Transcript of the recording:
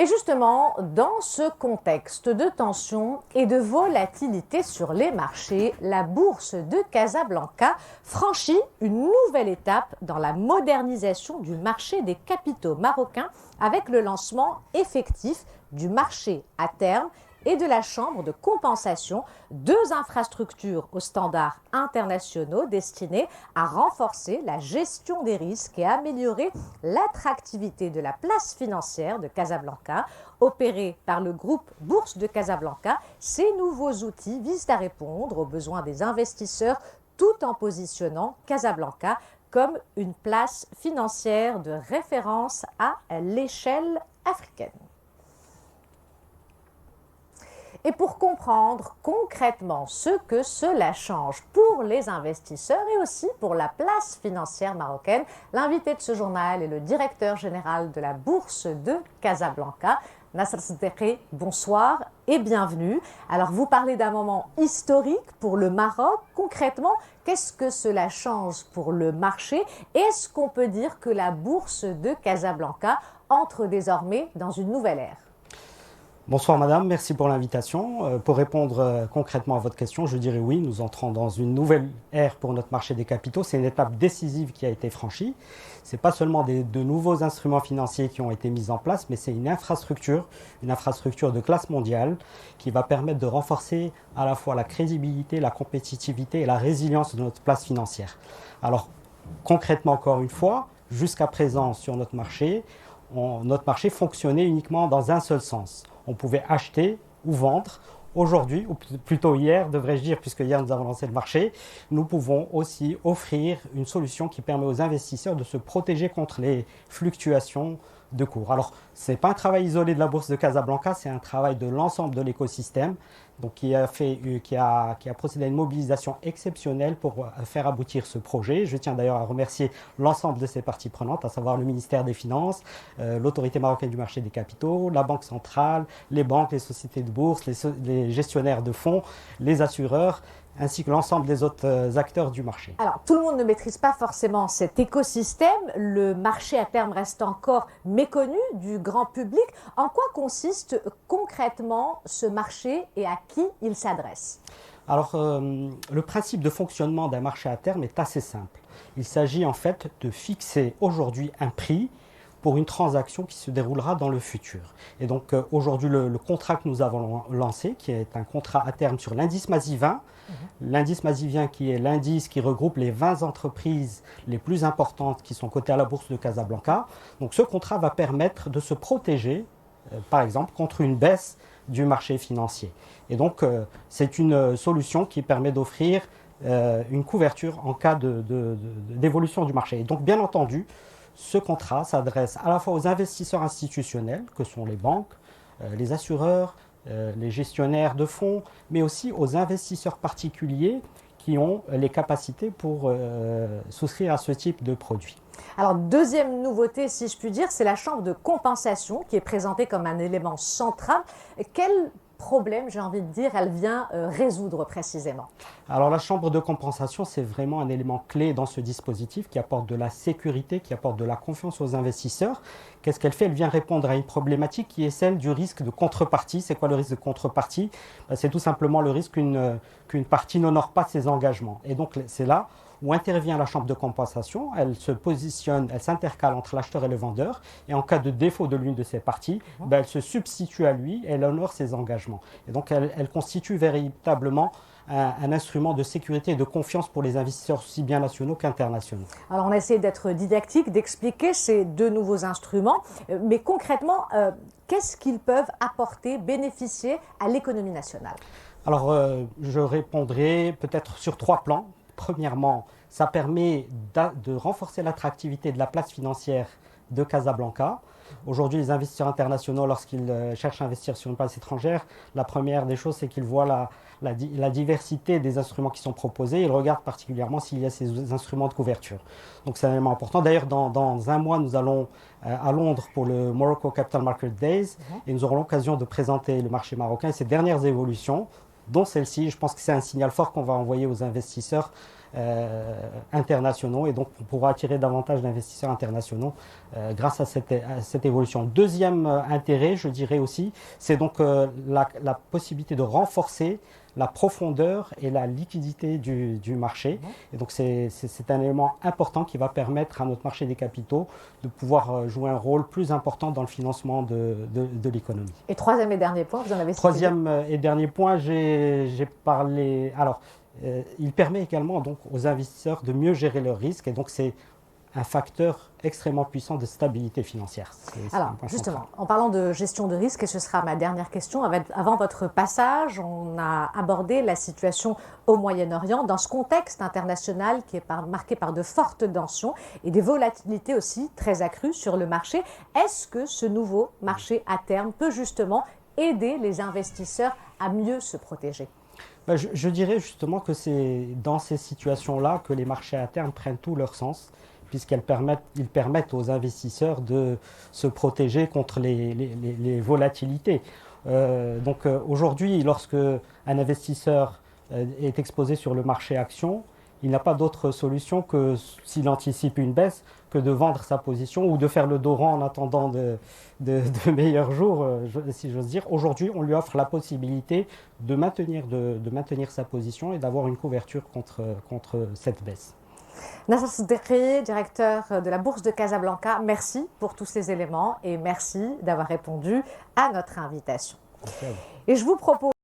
Et justement, dans ce contexte de tension et de volatilité sur les marchés, la bourse de Casablanca franchit une nouvelle étape dans la modernisation du marché des capitaux marocains avec le lancement effectif du marché à terme et de la Chambre de compensation, deux infrastructures aux standards internationaux destinées à renforcer la gestion des risques et à améliorer l'attractivité de la place financière de Casablanca. Opérés par le groupe Bourse de Casablanca, ces nouveaux outils visent à répondre aux besoins des investisseurs tout en positionnant Casablanca comme une place financière de référence à l'échelle africaine. Et pour comprendre concrètement ce que cela change pour les investisseurs et aussi pour la place financière marocaine, l'invité de ce journal est le directeur général de la Bourse de Casablanca, Nasser Seddiqi. Bonsoir et bienvenue. Alors vous parlez d'un moment historique pour le Maroc. Concrètement, qu'est-ce que cela change pour le marché? Est-ce qu'on peut dire que la Bourse de Casablanca entre désormais dans une nouvelle ère? Bonsoir madame, merci pour l'invitation. Pour répondre concrètement à votre question, je dirais oui, nous entrons dans une nouvelle ère pour notre marché des capitaux. C'est une étape décisive qui a été franchie. Ce n'est pas seulement de nouveaux instruments financiers qui ont été mis en place, mais c'est une infrastructure de classe mondiale qui va permettre de renforcer à la fois la crédibilité, la compétitivité et la résilience de notre place financière. Alors concrètement encore une fois, jusqu'à présent sur notre marché fonctionnait uniquement dans un seul sens. On pouvait acheter ou vendre. Aujourd'hui, ou plutôt hier, devrais-je dire, puisque hier nous avons lancé le marché, nous pouvons aussi offrir une solution qui permet aux investisseurs de se protéger contre les fluctuations de cours. Alors, ce n'est pas un travail isolé de la Bourse de Casablanca, c'est un travail de l'ensemble de l'écosystème, donc qui a procédé à une mobilisation exceptionnelle pour faire aboutir ce projet. Je tiens d'ailleurs à remercier l'ensemble de ces parties prenantes, à savoir le ministère des Finances, l'autorité marocaine du marché des capitaux, la Banque centrale, les banques, les sociétés de bourse, les gestionnaires de fonds, les assureurs, ainsi que l'ensemble des autres acteurs du marché. Alors, tout le monde ne maîtrise pas forcément cet écosystème. Le marché à terme reste encore méconnu du grand public. En quoi consiste concrètement ce marché et à qui il s'adresse? Alors, le principe de fonctionnement d'un marché à terme est assez simple. Il s'agit en fait de fixer aujourd'hui un prix pour une transaction qui se déroulera dans le futur. Et donc aujourd'hui, le contrat que nous avons lancé, qui est un contrat à terme sur l'indice MASI 20, l'indice MASI 20 qui est l'indice qui regroupe les 20 entreprises les plus importantes qui sont cotées à la Bourse de Casablanca. Donc ce contrat va permettre de se protéger, par exemple, contre une baisse du marché financier. Et donc c'est une solution qui permet d'offrir une couverture en cas d'évolution du marché. Et donc bien entendu, ce contrat s'adresse à la fois aux investisseurs institutionnels, que sont les banques, les assureurs, les gestionnaires de fonds, mais aussi aux investisseurs particuliers qui ont les capacités pour souscrire à ce type de produit. Alors, deuxième nouveauté, si je puis dire, c'est la chambre de compensation qui est présentée comme un élément central. Quel problème, j'ai envie de dire, elle vient résoudre précisément? Alors la chambre de compensation, c'est vraiment un élément clé dans ce dispositif qui apporte de la sécurité, qui apporte de la confiance aux investisseurs. Qu'est-ce qu'elle fait? Elle vient répondre à une problématique qui est celle du risque de contrepartie. C'est quoi le risque de contrepartie? C'est tout simplement le risque qu'une partie n'honore pas ses engagements. Et donc c'est là où intervient la chambre de compensation. Elle se positionne, elle s'intercale entre l'acheteur et le vendeur. Et en cas de défaut de l'une de ces parties, elle se substitue à lui et elle honore ses engagements. Et donc elle constitue véritablement un instrument de sécurité et de confiance pour les investisseurs aussi bien nationaux qu'internationaux. Alors on a essayé d'être didactique, d'expliquer ces deux nouveaux instruments, mais concrètement, qu'est-ce qu'ils peuvent apporter, bénéficier à l'économie nationale? Alors je répondrai peut-être sur 3 plans. Premièrement, ça permet de renforcer l'attractivité de la place financière de Casablanca. Aujourd'hui, les investisseurs internationaux, lorsqu'ils cherchent à investir sur une place étrangère, la première des choses, c'est qu'ils voient la diversité des instruments qui sont proposés. Ils regardent particulièrement s'il y a ces instruments de couverture. Donc c'est un élément important. D'ailleurs, dans un mois, nous allons à Londres pour le Morocco Capital Market Days et nous aurons l'occasion de présenter le marché marocain et ses dernières évolutions, dont celle-ci. Je pense que c'est un signal fort qu'on va envoyer aux investisseurs internationaux et donc on pourra attirer davantage d'investisseurs internationaux grâce à cette évolution. Deuxième intérêt, je dirais aussi, c'est donc la possibilité de renforcer la profondeur et la liquidité du marché. Et donc c'est un élément important qui va permettre à notre marché des capitaux de pouvoir jouer un rôle plus important dans le financement de l'économie. Et troisième et dernier point, vous en avez cité. Troisième et dernier point, j'ai parlé... Alors, il permet également donc, aux investisseurs de mieux gérer leurs risques et donc c'est un facteur extrêmement puissant de stabilité financière. Alors, justement, en parlant de gestion de risque, et ce sera ma dernière question, avant votre passage, on a abordé la situation au Moyen-Orient dans ce contexte international qui est marqué par de fortes tensions et des volatilités aussi très accrues sur le marché. Est-ce que ce nouveau marché à terme peut justement aider les investisseurs à mieux se protéger ? Je dirais justement que c'est dans ces situations-là que les marchés à terme prennent tout leur sens, puisqu'ils permettent aux investisseurs de se protéger contre les volatilités. Aujourd'hui, lorsque un investisseur est exposé sur le marché action, il n'a pas d'autre solution que, s'il anticipe une baisse, que de vendre sa position ou de faire le dos rond en attendant de meilleurs jours, si j'ose dire. Aujourd'hui, on lui offre la possibilité de maintenir sa position et d'avoir une couverture contre cette baisse. Nasser Seddiqi, directeur de la Bourse de Casablanca, merci pour tous ces éléments et merci d'avoir répondu à notre invitation. Merci à vous. Et je vous propose